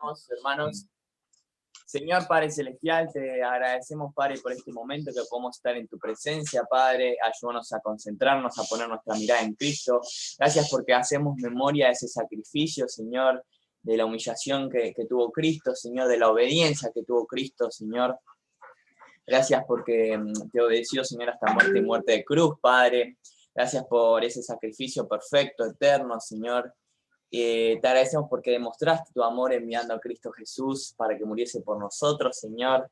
Oramos, hermanos. Señor Padre Celestial, te agradecemos, Padre, por este momento que podemos estar en tu presencia, Padre. Ayúdanos a concentrarnos, a poner nuestra mirada en Cristo. Gracias porque hacemos memoria de ese sacrificio, Señor, de la humillación que tuvo Cristo, Señor, de la obediencia que tuvo Cristo, Señor. Gracias porque te obedeció, Señor, hasta muerte y muerte de cruz, Padre. Gracias por ese sacrificio perfecto, eterno, Señor. Te agradecemos porque demostraste tu amor enviando a Cristo Jesús para que muriese por nosotros, Señor.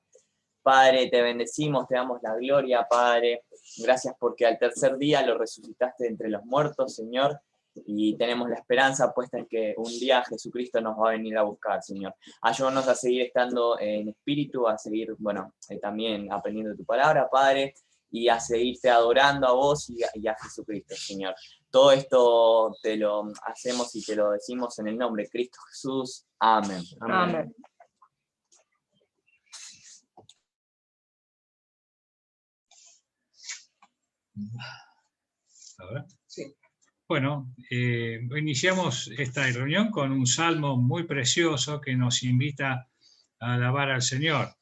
Padre, te bendecimos, te damos la gloria, Padre. Gracias porque al tercer día lo resucitaste de entre los muertos, Señor. Y tenemos la esperanza puesta en que un día Jesucristo nos va a venir a buscar, Señor. Ayúdanos a seguir estando en espíritu, a seguir, también aprendiendo tu palabra, Padre, y a seguirte adorando a vos y a Jesucristo, Señor. Todo esto te lo hacemos y te lo decimos en el nombre de Cristo Jesús. Amén. Amén. A ver. Sí. Bueno, iniciamos esta reunión con un salmo muy precioso que nos invita a alabar al Señor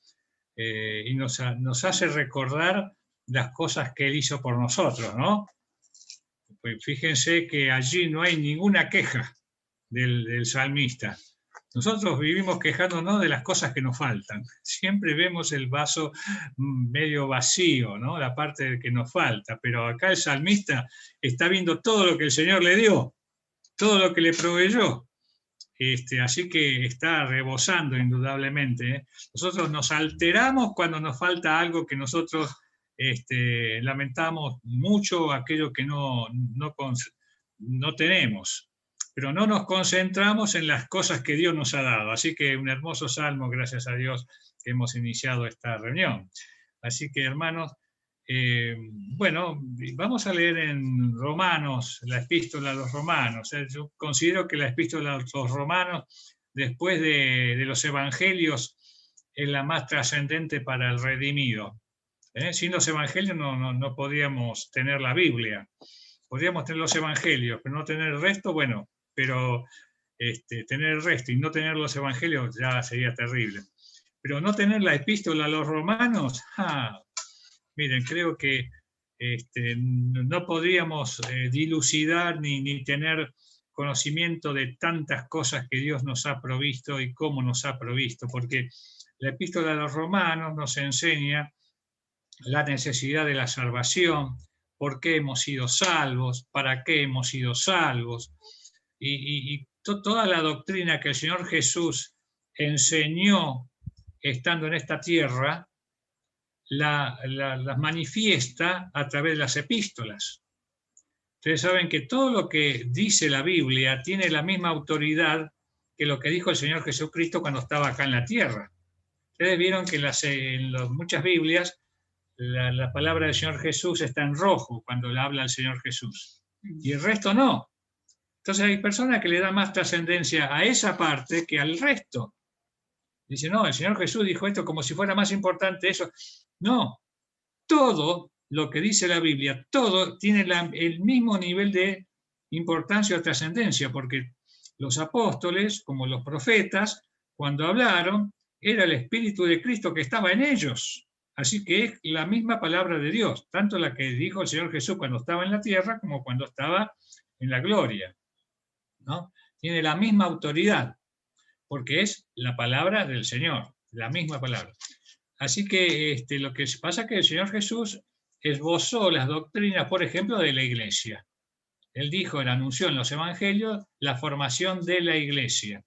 y nos hace recordar las cosas que Él hizo por nosotros, ¿no? Pues fíjense que allí no hay ninguna queja del salmista. Nosotros vivimos quejándonos de las cosas que nos faltan. Siempre vemos el vaso medio vacío, ¿no? La parte que nos falta. Pero acá el salmista está viendo todo lo que el Señor le dio, todo lo que le proveyó. Así que está rebosando indudablemente, ¿eh? Nosotros nos alteramos cuando nos falta algo que nosotros lamentamos mucho, aquello que no tenemos. Pero no nos concentramos en las cosas que Dios nos ha dado. Así que un hermoso salmo, gracias a Dios, que hemos iniciado esta reunión. Así que, hermanos, vamos a leer en Romanos, la epístola a los Romanos. Yo considero que la epístola a los Romanos, después de los evangelios, es la más trascendente para el redimido. Sin los evangelios no podríamos tener la Biblia. Podríamos tener los evangelios, pero no tener el resto, pero tener el resto y no tener los evangelios ya sería terrible. Pero no tener la epístola a los romanos, miren, creo que no podríamos dilucidar ni tener conocimiento de tantas cosas que Dios nos ha provisto y cómo nos ha provisto, porque la epístola a los romanos nos enseña la necesidad de la salvación, por qué hemos sido salvos, para qué hemos sido salvos, y toda la doctrina que el Señor Jesús enseñó estando en esta tierra, la manifiesta a través de las epístolas. Ustedes saben que todo lo que dice la Biblia tiene la misma autoridad que lo que dijo el Señor Jesucristo cuando estaba acá en la tierra. Ustedes vieron que en muchas Biblias la palabra del Señor Jesús está en rojo cuando le habla al Señor Jesús, y el resto no. Entonces hay personas que le dan más trascendencia a esa parte que al resto. Dicen, no, el Señor Jesús dijo esto como si fuera más importante eso. No, todo lo que dice la Biblia, todo tiene el mismo nivel de importancia o trascendencia, porque los apóstoles, como los profetas, cuando hablaron, era el Espíritu de Cristo que estaba en ellos. Así que es la misma palabra de Dios, tanto la que dijo el Señor Jesús cuando estaba en la tierra como cuando estaba en la gloria, ¿no? Tiene la misma autoridad, porque es la palabra del Señor, la misma palabra. Así que lo que pasa es que el Señor Jesús esbozó las doctrinas, por ejemplo, de la iglesia. Él anunció en los evangelios la formación de la iglesia.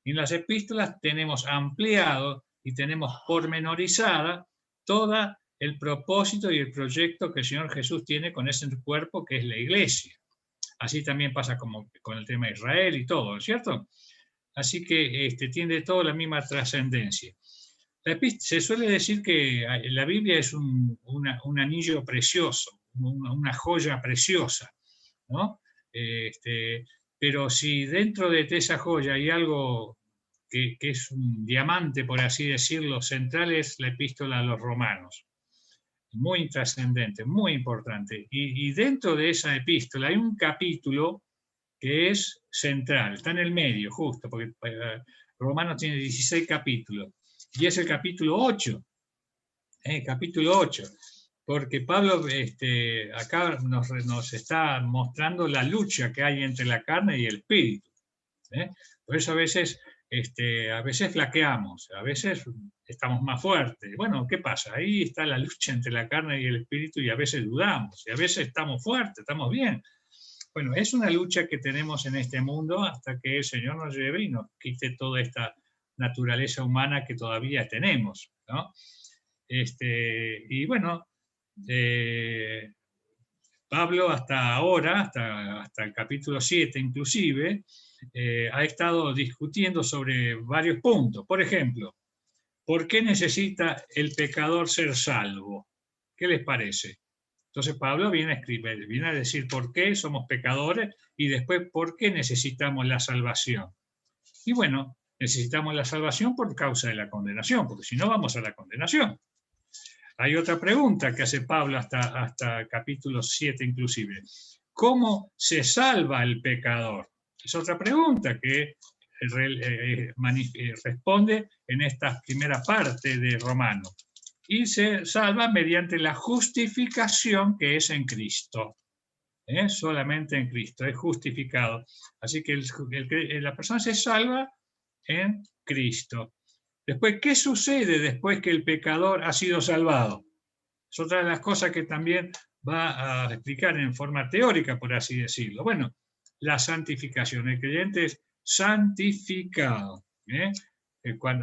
Y en las epístolas tenemos ampliado y tenemos pormenorizada todo el propósito y el proyecto que el Señor Jesús tiene con ese cuerpo que es la iglesia. Así también pasa como con el tema de Israel y todo, ¿no es cierto? Así que tiene toda la misma trascendencia. Se suele decir que la Biblia es un anillo precioso, una joya preciosa, ¿no? Pero si dentro de esa joya hay algo que es un diamante, por así decirlo, central, es la epístola a los romanos. Muy trascendente, muy importante. Y dentro de esa epístola hay un capítulo que es central, está en el medio justo, porque Romanos tiene 16 capítulos, y es el capítulo 8, capítulo 8, porque Pablo acá nos está mostrando la lucha que hay entre la carne y el espíritu. Por eso a veces flaqueamos, a veces estamos más fuertes. Bueno, ¿qué pasa? Ahí está la lucha entre la carne y el espíritu, y a veces dudamos, y a veces estamos fuertes, estamos bien. Bueno, es una lucha que tenemos en este mundo hasta que el Señor nos lleve y nos quite toda esta naturaleza humana que todavía tenemos, ¿no? Y bueno, Pablo hasta ahora, hasta el capítulo 7 inclusive, ha estado discutiendo sobre varios puntos. Por ejemplo, ¿por qué necesita el pecador ser salvo? ¿Qué les parece? Entonces Pablo viene a escribir, viene a decir por qué somos pecadores y después por qué necesitamos la salvación. Y bueno, necesitamos la salvación por causa de la condenación, porque si no vamos a la condenación. Hay otra pregunta que hace Pablo hasta el capítulo 7 inclusive. ¿Cómo se salva el pecador? Es otra pregunta que responde en esta primera parte de Romanos. Y se salva mediante la justificación que es en Cristo. Solamente en Cristo, es justificado. Así que la persona se salva en Cristo. Después, ¿qué sucede después que el pecador ha sido salvado? Es otra de las cosas que también va a explicar en forma teórica, por así decirlo. Bueno, la santificación. El creyente es santificado,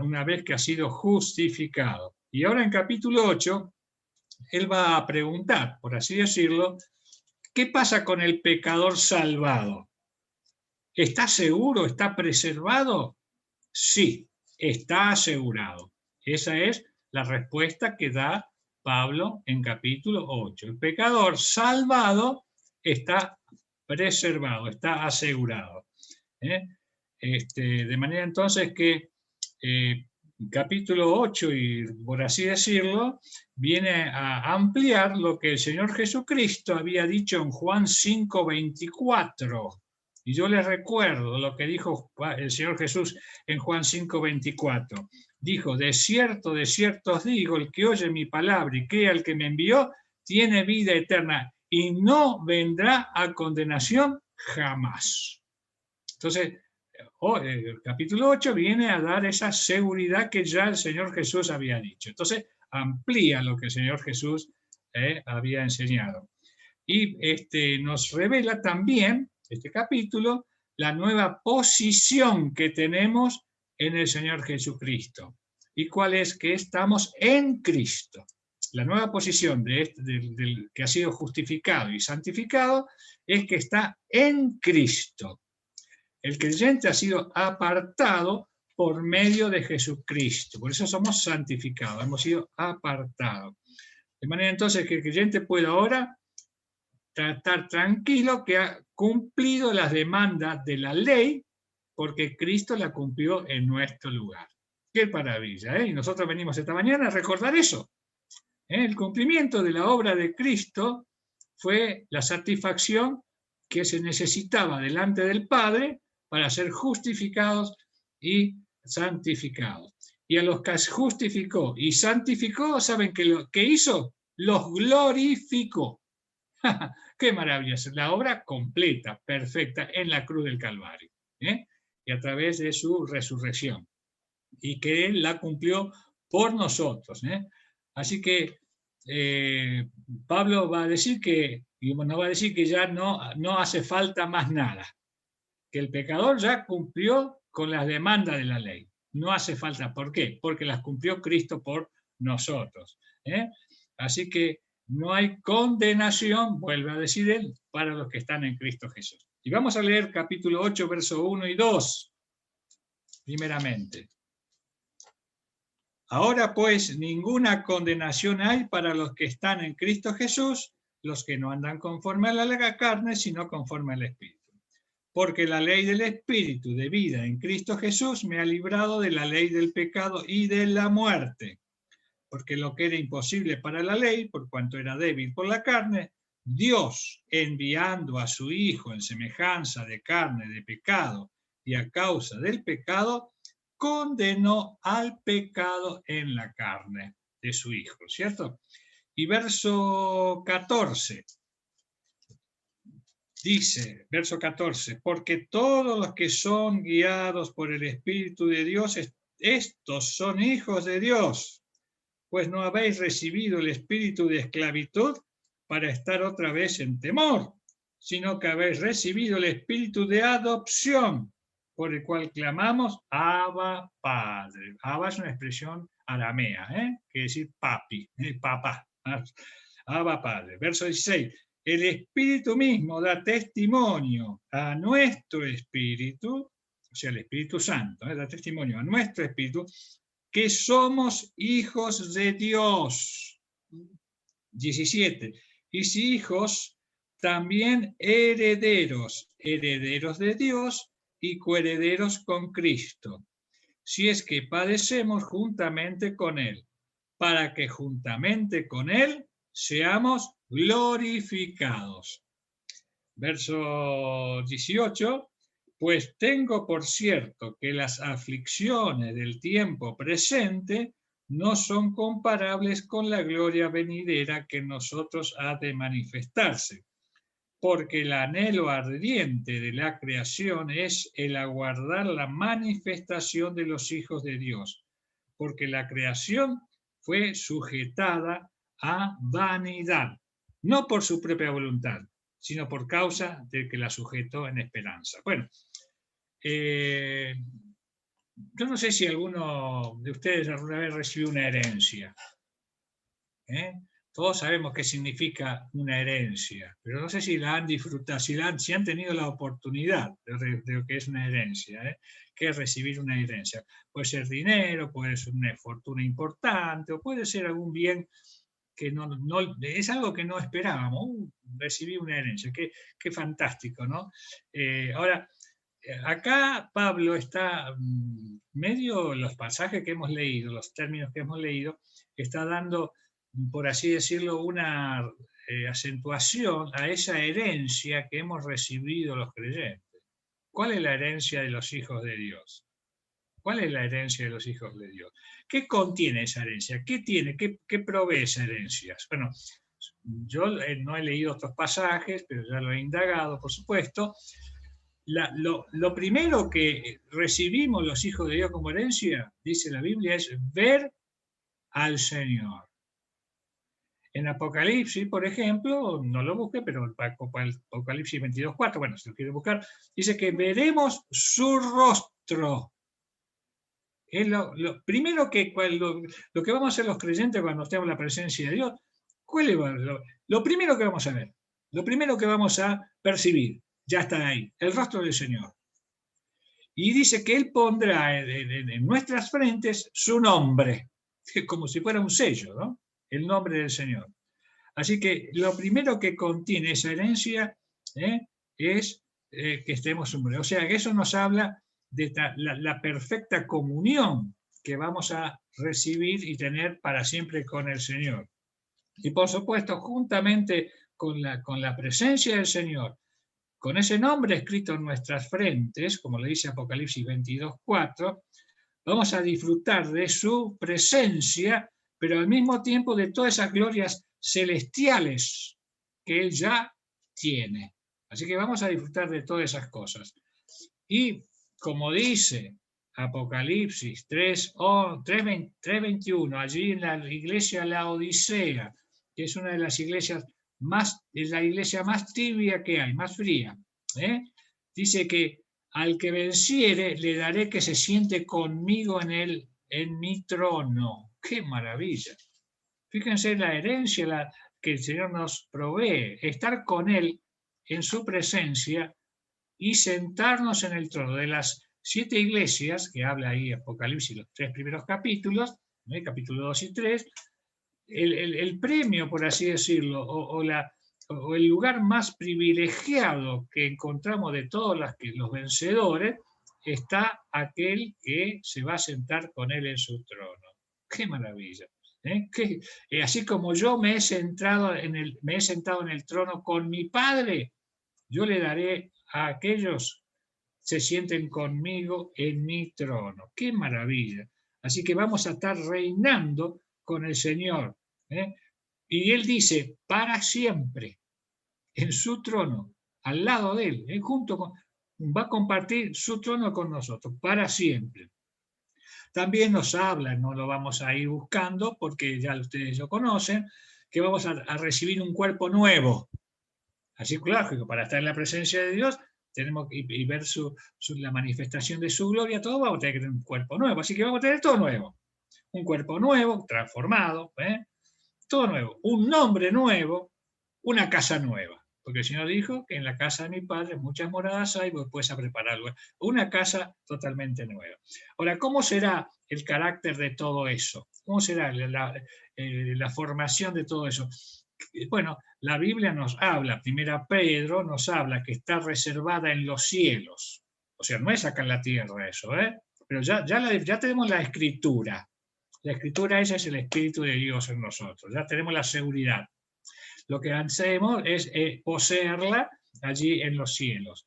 una vez que ha sido justificado. Y ahora en capítulo 8, él va a preguntar, por así decirlo, ¿qué pasa con el pecador salvado? ¿Está seguro? ¿Está preservado? Sí, está asegurado. Esa es la respuesta que da Pablo en capítulo 8. El pecador salvado está preservado, está asegurado. De manera entonces que capítulo 8, y por así decirlo, viene a ampliar lo que el Señor Jesucristo había dicho en Juan 5:24. Y yo les recuerdo lo que dijo el Señor Jesús en Juan 5:24. Dijo, de cierto os digo, el que oye mi palabra y crea al que me envió, tiene vida eterna y no vendrá a condenación jamás. Entonces, el capítulo 8 viene a dar esa seguridad que ya el Señor Jesús había dicho. Entonces, amplía lo que el Señor Jesús había enseñado. Y nos revela también, este capítulo, la nueva posición que tenemos en el Señor Jesucristo. ¿Y cuál es? Que estamos en Cristo. La nueva posición del que ha sido justificado y santificado es que está en Cristo. El creyente ha sido apartado por medio de Jesucristo. Por eso somos santificados, hemos sido apartados. De manera entonces que el creyente puede ahora estar tranquilo que ha cumplido las demandas de la ley porque Cristo la cumplió en nuestro lugar. ¡Qué maravilla! Y nosotros venimos esta mañana a recordar eso. El cumplimiento de la obra de Cristo fue la satisfacción que se necesitaba delante del Padre para ser justificados y santificados. Y a los que justificó y santificó, ¿saben qué lo que hizo? Los glorificó. ¡Qué maravilla! Es la obra completa, perfecta, en la cruz del Calvario. Y a través de su resurrección. Y que Él la cumplió por nosotros. Así que Pablo va a decir que, y nos va a decir que ya no hace falta más nada. Que el pecador ya cumplió con las demandas de la ley. No hace falta. ¿Por qué? Porque las cumplió Cristo por nosotros. Así que no hay condenación, vuelve a decir él, para los que están en Cristo Jesús. Y vamos a leer capítulo 8, verso 1 y 2, primeramente. Ahora pues ninguna condenación hay para los que están en Cristo Jesús, los que no andan conforme a la carne, sino conforme al Espíritu. Porque la ley del Espíritu de vida en Cristo Jesús me ha librado de la ley del pecado y de la muerte. Porque lo que era imposible para la ley, por cuanto era débil por la carne, Dios, enviando a su Hijo en semejanza de carne de pecado y a causa del pecado, condenó al pecado en la carne de su Hijo, ¿cierto? Y verso 14, dice, verso 14, porque todos los que son guiados por el Espíritu de Dios, estos son hijos de Dios, pues no habéis recibido el espíritu de esclavitud para estar otra vez en temor, sino que habéis recibido el espíritu de adopción, por el cual clamamos, Abba Padre. Abba es una expresión aramea, quiere decir papi, papá. Abba Padre. Verso 16. El Espíritu mismo da testimonio a nuestro espíritu, o sea, el Espíritu Santo, da testimonio a nuestro espíritu, que somos hijos de Dios. 17. Y si hijos, también herederos, herederos de Dios y coherederos con Cristo, si es que padecemos juntamente con Él, para que juntamente con Él seamos glorificados. Verso 18. Pues tengo por cierto que las aflicciones del tiempo presente no son comparables con la gloria venidera que en nosotros ha de manifestarse, porque el anhelo ardiente de la creación es el aguardar la manifestación de los hijos de Dios, porque la creación fue sujetada a vanidad, no por su propia voluntad, sino por causa del que la sujetó en esperanza. Bueno, yo no sé si alguno de ustedes alguna vez recibió una herencia. Todos sabemos qué significa una herencia, pero no sé si la han disfrutado, si han tenido la oportunidad de lo que es una herencia, que es recibir una herencia. Puede ser dinero, puede ser una fortuna importante, o puede ser algún bien que no es algo que no esperábamos. Recibí una herencia, qué fantástico, ¿no? Ahora, acá Pablo está medio, los pasajes que hemos leído, los términos que hemos leído, está dando, por así decirlo, una acentuación a esa herencia que hemos recibido los creyentes. ¿Cuál es la herencia de los hijos de Dios? ¿Cuál es la herencia de los hijos de Dios? ¿Qué contiene esa herencia? ¿Qué tiene? ¿Qué provee esa herencia? Bueno, yo no he leído otros pasajes, pero ya lo he indagado, por supuesto. Lo primero que recibimos los hijos de Dios como herencia, dice la Biblia, es ver al Señor. En Apocalipsis, por ejemplo, no lo busqué, pero Apocalipsis 22:4, bueno, si lo quiere buscar, dice que veremos su rostro. Es lo primero lo que vamos a hacer los creyentes cuando estemos en la presencia de Dios. ¿Cuál es lo primero que vamos a ver? Lo primero que vamos a percibir, ya está ahí, el rostro del Señor. Y dice que Él pondrá en nuestras frentes su nombre, como si fuera un sello, ¿no? El nombre del Señor. Así que lo primero que contiene esa herencia es que estemos hombres. O sea, que eso nos habla de la perfecta comunión que vamos a recibir y tener para siempre con el Señor. Y por supuesto, juntamente con la presencia del Señor, con ese nombre escrito en nuestras frentes, como le dice Apocalipsis 22:4, vamos a disfrutar de su presencia, pero al mismo tiempo de todas esas glorias celestiales que Él ya tiene. Así que vamos a disfrutar de todas esas cosas. Y como dice Apocalipsis 3:21, allí en la iglesia Laodicea, que es una de las iglesias es la iglesia más tibia que hay, más fría, dice que al que venciere le daré que se siente conmigo en mi trono. ¡Qué maravilla! Fíjense la herencia que el Señor nos provee, estar con Él en su presencia y sentarnos en el trono. De las 7 iglesias, que habla ahí Apocalipsis, los 3 primeros capítulos, capítulo 2 y 3, el premio, por así decirlo, o el lugar más privilegiado que encontramos de todos los vencedores, está aquel que se va a sentar con Él en su trono. ¡Qué maravilla! Así como yo me he sentado en el trono con mi Padre, yo le daré a aquellos se sienten conmigo en mi trono. ¡Qué maravilla! Así que vamos a estar reinando con el Señor. Y Él dice, para siempre, en su trono, al lado de Él, va a compartir su trono con nosotros, para siempre. También nos habla, no lo vamos a ir buscando porque ya ustedes lo conocen, que vamos a recibir un cuerpo nuevo. Así, claro, para estar en la presencia de Dios tenemos y ver la manifestación de su gloria, todo vamos a tener que tener un cuerpo nuevo. Así que vamos a tener todo nuevo. Un cuerpo nuevo, transformado, todo nuevo. Un nombre nuevo, una casa nueva. Porque el Señor dijo que en la casa de mi Padre muchas moradas hay, vos puedes prepararlo. Una casa totalmente nueva. Ahora, ¿cómo será el carácter de todo eso? ¿Cómo será la formación de todo eso? Bueno, la Biblia nos habla, primera Pedro nos habla que está reservada en los cielos. O sea, no es acá en la tierra eso, pero ya tenemos la escritura. La escritura esa es el Espíritu de Dios en nosotros. Ya tenemos la seguridad. Lo que hacemos es poseerla allí en los cielos.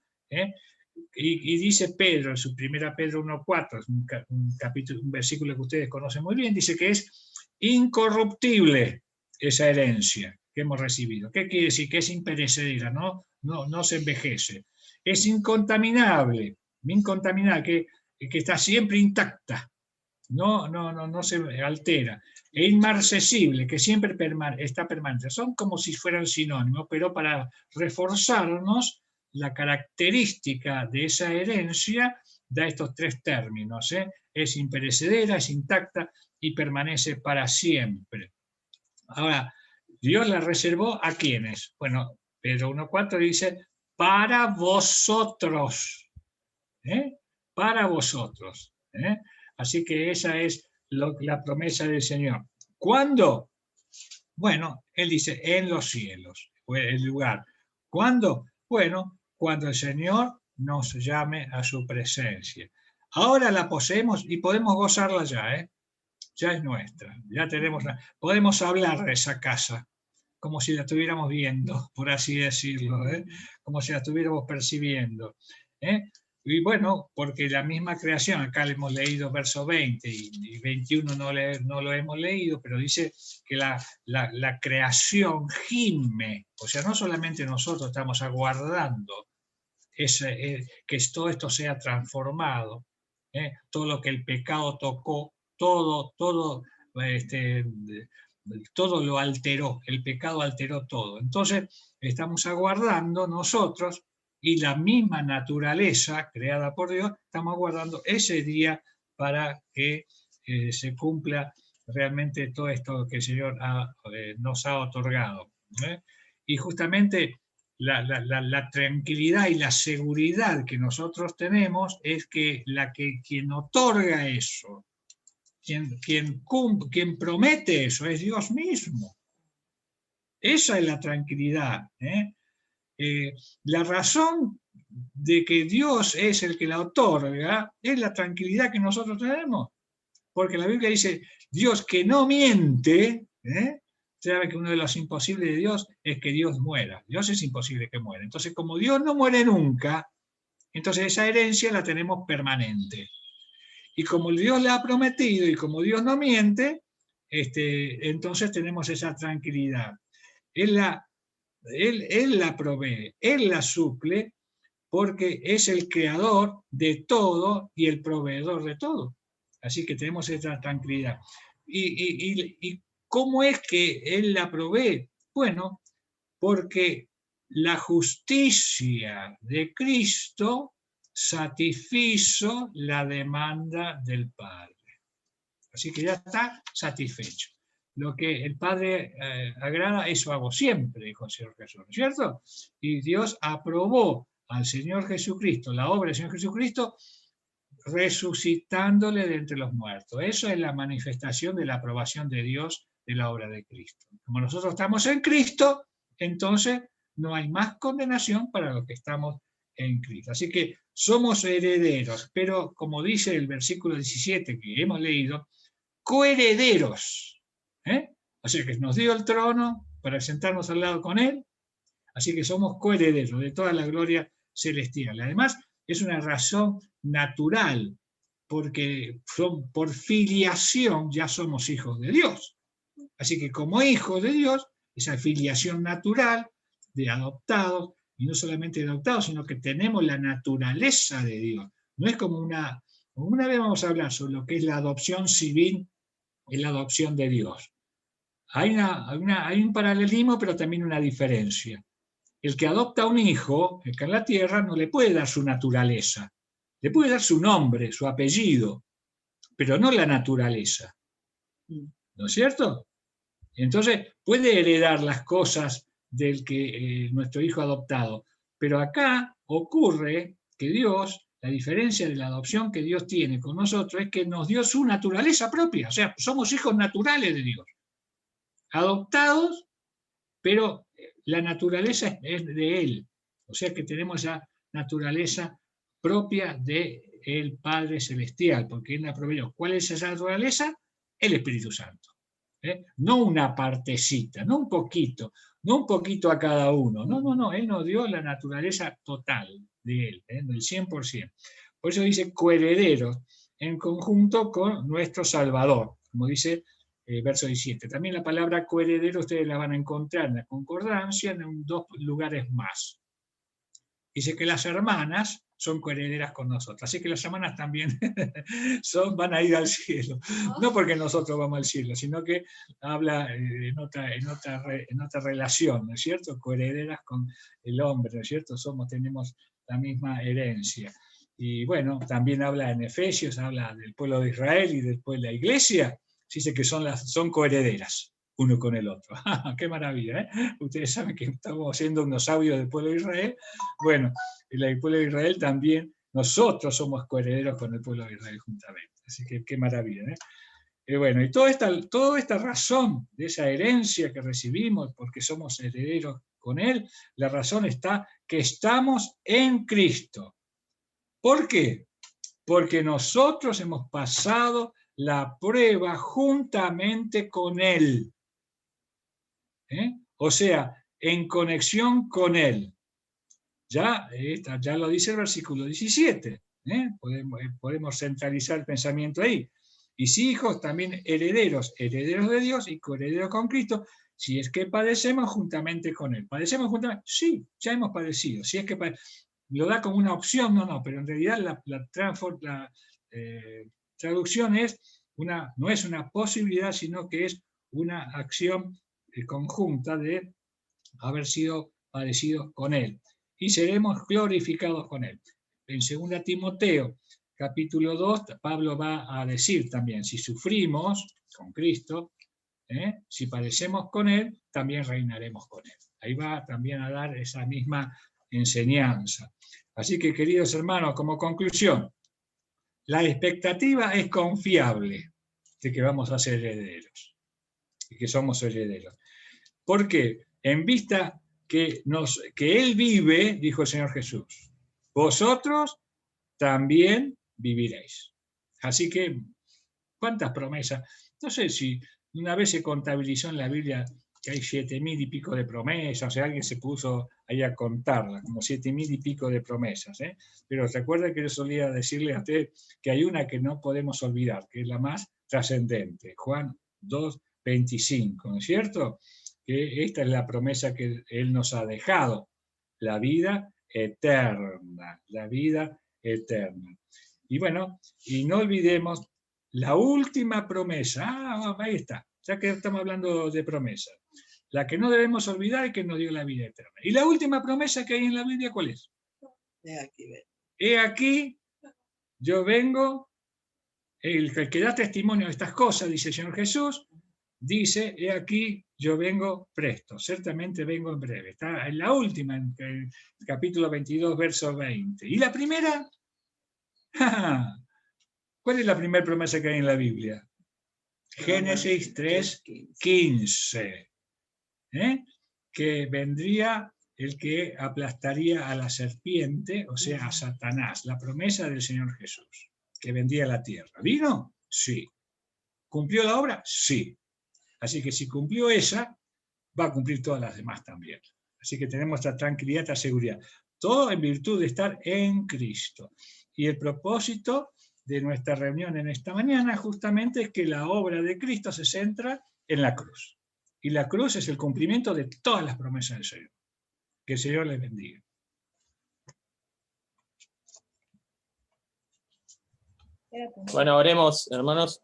Y dice Pedro, en su primera Pedro 1.4, un versículo que ustedes conocen muy bien, dice que es incorruptible esa herencia que hemos recibido. ¿Qué quiere decir? Que es imperecedera, no se envejece. Es incontaminable, que está siempre intacta, no se altera. E inmarcesible, que siempre está permanente. Son como si fueran sinónimos, pero para reforzarnos la característica de esa herencia da estos tres términos. Es imperecedera, es intacta y permanece para siempre. Ahora, Dios la reservó ¿a quiénes? Bueno, Pedro 1.4 dice, para vosotros. Para vosotros. Así que esa es la promesa del Señor. ¿Cuándo? Bueno, Él dice, en los cielos, el lugar. ¿Cuándo? Bueno, cuando el Señor nos llame a su presencia. Ahora la poseemos y podemos gozarla ya, ya es nuestra, ya podemos hablar de esa casa, como si la estuviéramos viendo, por así decirlo, como si la estuviéramos percibiendo. Y bueno, porque la misma creación, acá le hemos leído verso 20 y 21 no lo hemos leído, pero dice que la creación gime, o sea, no solamente nosotros estamos aguardando que todo esto sea transformado, todo lo que el pecado tocó, todo lo alteró, el pecado alteró todo. Entonces, estamos aguardando nosotros y la misma naturaleza creada por Dios, estamos aguardando ese día para que se cumpla realmente todo esto que el Señor nos ha otorgado. Y justamente la tranquilidad y la seguridad que nosotros tenemos es que quien otorga eso, quien promete eso es Dios mismo. Esa es la tranquilidad. La razón de que Dios es el que la otorga es la tranquilidad que nosotros tenemos. Porque la Biblia dice, Dios que no miente, sabe que uno de los imposibles de Dios es que Dios muera. Dios es imposible que muera. Entonces, como Dios no muere nunca, entonces esa herencia la tenemos permanente. Y como Dios la ha prometido y como Dios no miente, entonces tenemos esa tranquilidad. Él la provee, Él la suple, porque es el creador de todo y el proveedor de todo. Así que tenemos esa tranquilidad. ¿Y cómo es que Él la provee? Bueno, porque la justicia de Cristo satisfizo la demanda del Padre. Así que ya está satisfecho. Lo que el Padre agrada, eso hago siempre, dijo el Señor Jesús, ¿no es cierto? Y Dios aprobó al Señor Jesucristo, la obra del Señor Jesucristo, resucitándole de entre los muertos. Eso es la manifestación de la aprobación de Dios de la obra de Cristo. Como nosotros estamos en Cristo, entonces no hay más condenación para los que estamos en Cristo. Así que somos herederos, pero como dice el versículo 17 que hemos leído, coherederos. Así que nos dio el trono para sentarnos al lado con Él, así que somos coherederos de toda la gloria celestial. Además, es una razón natural, porque por filiación ya somos hijos de Dios. Así que como hijos de Dios, esa filiación natural de adoptados, y no solamente de adoptados, sino que tenemos la naturaleza de Dios. No es como una vez vamos a hablar sobre lo que es la adopción civil y la adopción de Dios. Hay un paralelismo, pero también una diferencia. El que adopta a un hijo, acá en la tierra, no le puede dar su naturaleza. Le puede dar su nombre, su apellido, pero no la naturaleza. ¿No es cierto? Entonces, puede heredar las cosas del que nuestro hijo adoptado. Pero acá ocurre que Dios, la diferencia de la adopción que Dios tiene con nosotros es que nos dio su naturaleza propia. O sea, somos hijos naturales de Dios. Adoptados, pero la naturaleza es de Él. O sea que tenemos esa naturaleza propia del Padre Celestial, porque Él la proveyó. ¿Cuál es esa naturaleza? El Espíritu Santo. No una partecita, no un poquito a cada uno. No, Él nos dio la naturaleza total de Él, del 100%. Por eso dice coherederos en conjunto con nuestro Salvador, como dice verso 17. También la palabra coheredero ustedes la van a encontrar en la concordancia en 2 lugares más. Dice que las hermanas son coherederas con nosotros, así que las hermanas también van a ir al cielo, no porque nosotros vamos al cielo, sino que habla en otra relación, ¿no es cierto? Coherederas con el hombre, ¿no es cierto? Tenemos la misma herencia. Y bueno, también habla en Efesios, habla del pueblo de Israel y después de la iglesia, dice que son coherederas uno con el otro. ¡Qué maravilla! ¿eh? Ustedes saben que estamos haciendo unos audios del pueblo de Israel. Bueno, el pueblo de Israel también, nosotros somos coherederos con el pueblo de Israel juntamente. Así que qué maravilla. Bueno, y toda esta razón de esa herencia que recibimos, porque somos herederos con Él, la razón está que estamos en Cristo. ¿Por qué? Porque nosotros hemos pasado la prueba juntamente con Él. O sea, en conexión con Él. Ya lo dice el versículo 17. Podemos centralizar el pensamiento ahí. Y si hijos, también herederos de Dios y coherederos con Cristo, si es que padecemos juntamente con Él. ¿Padecemos juntamente? Sí, ya hemos padecido. Si es que lo da como una opción, no, pero en realidad la traducción no es una posibilidad, sino que es una acción conjunta de haber sido padecidos con Él. Y seremos glorificados con Él. En 2 Timoteo, capítulo 2, Pablo va a decir también, si sufrimos con Cristo, si padecemos con Él, también reinaremos con Él. Ahí va también a dar esa misma enseñanza. Así que, queridos hermanos, como conclusión, la expectativa es confiable de que vamos a ser herederos y que somos herederos. ¿Por qué? En vista que Él vive, dijo el Señor Jesús, vosotros también viviréis. Así que, ¿cuántas promesas? No sé si una vez se contabilizó en la Biblia que hay 7.000 y pico de promesas, o sea, alguien se puso ahí a contarlas, como 7.000 y pico de promesas. Pero recuerda que yo solía decirle a usted que hay una que no podemos olvidar, que es la más trascendente, Juan 2:25, ¿no es cierto? Que esta es la promesa que Él nos ha dejado, la vida eterna, la vida eterna. Y bueno, y no olvidemos la última promesa, ahí está, ya que estamos hablando de promesa, la que no debemos olvidar es que nos dio la vida eterna. Y la última promesa que hay en la Biblia, ¿cuál es? He aquí, yo vengo, el que da testimonio de estas cosas, dice el Señor Jesús, dice, he aquí, yo vengo presto, ciertamente vengo en breve. Está en la última, en el capítulo 22, verso 20. ¿Y la primera? ¿Cuál es la primera promesa que hay en la Biblia? Génesis 3:15. Que vendría el que aplastaría a la serpiente, o sea, a Satanás. La promesa del Señor Jesús, que vendría a la tierra. ¿Vino? Sí. ¿Cumplió la obra? Sí. Así que si cumplió esa, va a cumplir todas las demás también. Así que tenemos esta tranquilidad, esta seguridad. Todo en virtud de estar en Cristo. Y el propósito de nuestra reunión en esta mañana justamente es que la obra de Cristo se centra en la cruz. Y la cruz es el cumplimiento de todas las promesas del Señor. Que el Señor les bendiga. Bueno, oremos, hermanos.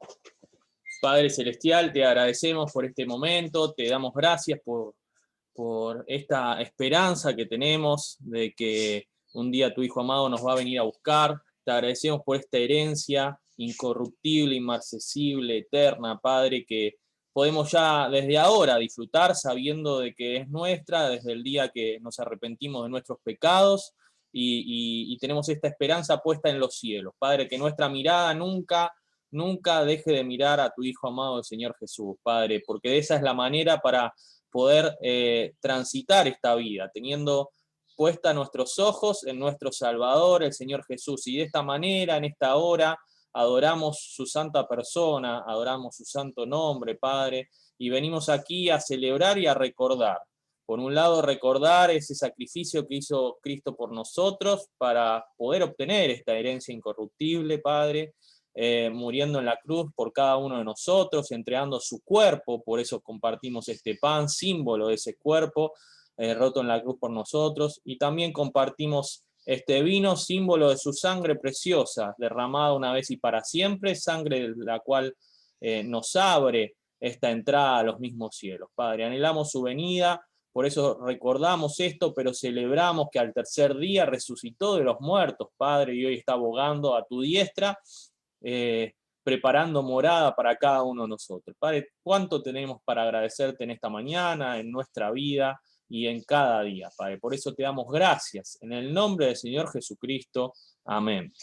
Padre Celestial, te agradecemos por este momento, te damos gracias por esta esperanza que tenemos de que un día tu Hijo amado nos va a venir a buscar. Te agradecemos por esta herencia incorruptible, inmarcesible, eterna, Padre, que podemos ya desde ahora disfrutar sabiendo de que es nuestra, desde el día que nos arrepentimos de nuestros pecados y tenemos esta esperanza puesta en los cielos. Padre, que nuestra mirada nunca deje de mirar a tu Hijo amado, el Señor Jesús, Padre, porque esa es la manera para poder transitar esta vida, teniendo puesta nuestros ojos en nuestro Salvador, el Señor Jesús, y de esta manera, en esta hora, adoramos su santa persona, adoramos su santo nombre, Padre, y venimos aquí a celebrar y a recordar. Por un lado, recordar ese sacrificio que hizo Cristo por nosotros para poder obtener esta herencia incorruptible, Padre, muriendo en la cruz por cada uno de nosotros, entregando su cuerpo, por eso compartimos este pan, símbolo de ese cuerpo, roto en la cruz por nosotros, y también compartimos este vino, símbolo de su sangre preciosa, derramada una vez y para siempre, sangre de la cual nos abre esta entrada a los mismos cielos. Padre, anhelamos su venida, por eso recordamos esto, pero celebramos que al tercer día resucitó de los muertos, Padre, y hoy está abogando a tu diestra, preparando morada para cada uno de nosotros. Padre, ¿cuánto tenemos para agradecerte en esta mañana, en nuestra vida y en cada día, Padre? Por eso te damos gracias. En el nombre del Señor Jesucristo. Amén.